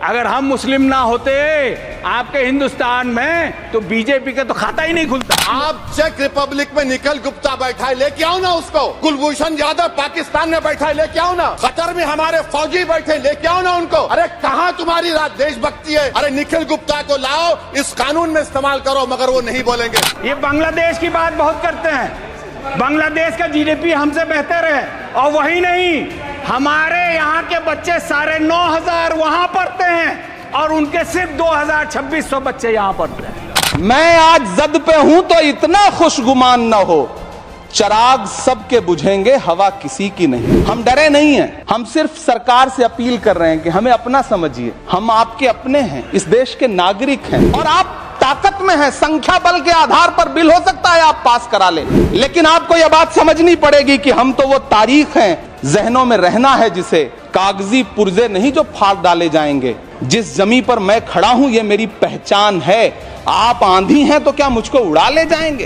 अगर हम मुस्लिम ना होते आपके हिंदुस्तान में तो बीजेपी का तो खाता ही नहीं खुलता। आप चेक रिपब्लिक में निखिल गुप्ता बैठा है, लेके आओ ना उसको। कुलभूषण यादव पाकिस्तान में बैठा है, लेके आओ ना। कतर में हमारे फौजी बैठे, लेके आओ ना उनको। अरे कहाँ तुम्हारी देशभक्ति है? अरे निखिल गुप्ता को लाओ, इस कानून में इस्तेमाल करो, मगर वो नहीं बोलेंगे। ये बांग्लादेश की बात बहुत करते हैं, बांग्लादेश का जीडीपी हमसे बेहतर है, और वही नहीं, हमारे यहाँ के बच्चे 9,500 वहां पढ़ते हैं और उनके सिर्फ 2,000-2,600 बच्चे यहाँ पढ़ते हैं। मैं आज जद पे हूं तो इतना खुशगुमान न हो, चिराग सबके बुझेंगे, हवा किसी की नहीं। हम डरे नहीं हैं, हम सिर्फ सरकार से अपील कर रहे हैं कि हमें अपना समझिए, हम आपके अपने हैं, इस देश के नागरिक हैं, और आप ताकत में हैं। संख्या बल के आधार पर बिल हो सकता है आप पास करा लें, लेकिन आपको यह बात समझनी पड़ेगी कि हम तो वो तारीख हैं, जहनों में रहना है जिसे, कागजी पुर्जे नहीं जो फाड़ डाले जाएंगे। जिस जमीन पर मैं खड़ा हूं ये मेरी पहचान है। आप आंधी हैं तो क्या मुझको उड़ा ले जाएंगे?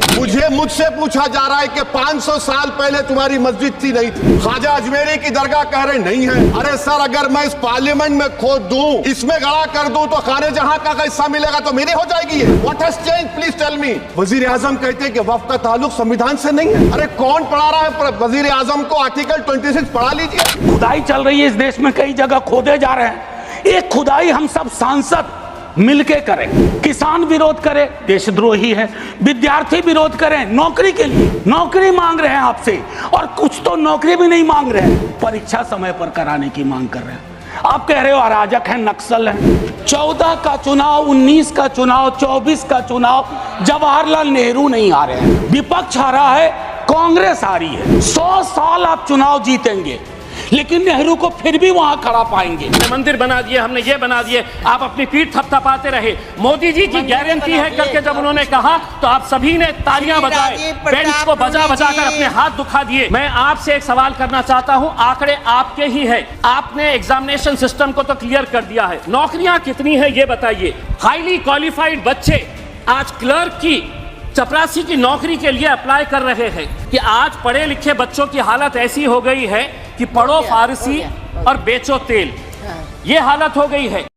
मुझसे पूछा जा रहा है कि 500 साल पहले तुम्हारी मस्जिद थी, नहीं थी? ख्वाजा अजमेरी की दरगाह कह रहे नहीं है। अरे सर, अगर मैं इस पार्लियामेंट में खोद दूं, इसमें गड़ा कर दूं, तो खाने जहां का हिस्सा मिलेगा तो मेरी हो जाएगी। What has change, please tell me. वजीर आजम कहते हैं कि वक्फ का ताल्लुक संविधान से नहीं है। अरे कौन पढ़ा रहा है वजीर आजम को? आर्टिकल 26 पढ़ा लीजिए। खुदाई चल रही है इस देश में, कई जगह खोदे जा रहे हैं। एक खुदाई हम सब सांसद मिलके करें। किसान विरोध करे, देशद्रोही है। विद्यार्थी विरोध करें, नौकरी के लिए नौकरी मांग रहे हैं आपसे, और कुछ तो नौकरी भी नहीं मांग रहे हैं, परीक्षा समय पर कराने की मांग कर रहे हैं। आप कह रहे हो अराजक है, नक्सल है। 14 का चुनाव, 19 का चुनाव, 24 का चुनाव, जवाहरलाल नेहरू नहीं आ रहे हैं, विपक्ष आ रहा है, कांग्रेस आ रही है। 100 साल आप चुनाव जीतेंगे, लेकिन नेहरू को फिर भी वहां खड़ा पाएंगे। मंदिर बना दिए, हमने ये बना दिए, आप अपनी पीठ थपथपाते रहे। मोदी जी की गारंटी है करके जब उन्होंने कहा तो आप सभी ने तालियां बजाए, बेंच को बजा बजा कर अपने हाथ दुखा दिए। मैं आपसे एक सवाल करना चाहता हूं, आंकड़े आपके ही है, आपने एग्जामिनेशन सिस्टम को तो क्लियर कर दिया है, नौकरियां कितनी है ये बताइए। हाईली क्वालिफाइड बच्चे आज क्लर्क की, चपरासी की नौकरी के लिए अप्लाई कर रहे हैं कि आज पढ़े लिखे बच्चों की हालत ऐसी हो गई है कि पढ़ो फारसी और बेचो तेल, ये हालत हो गई है।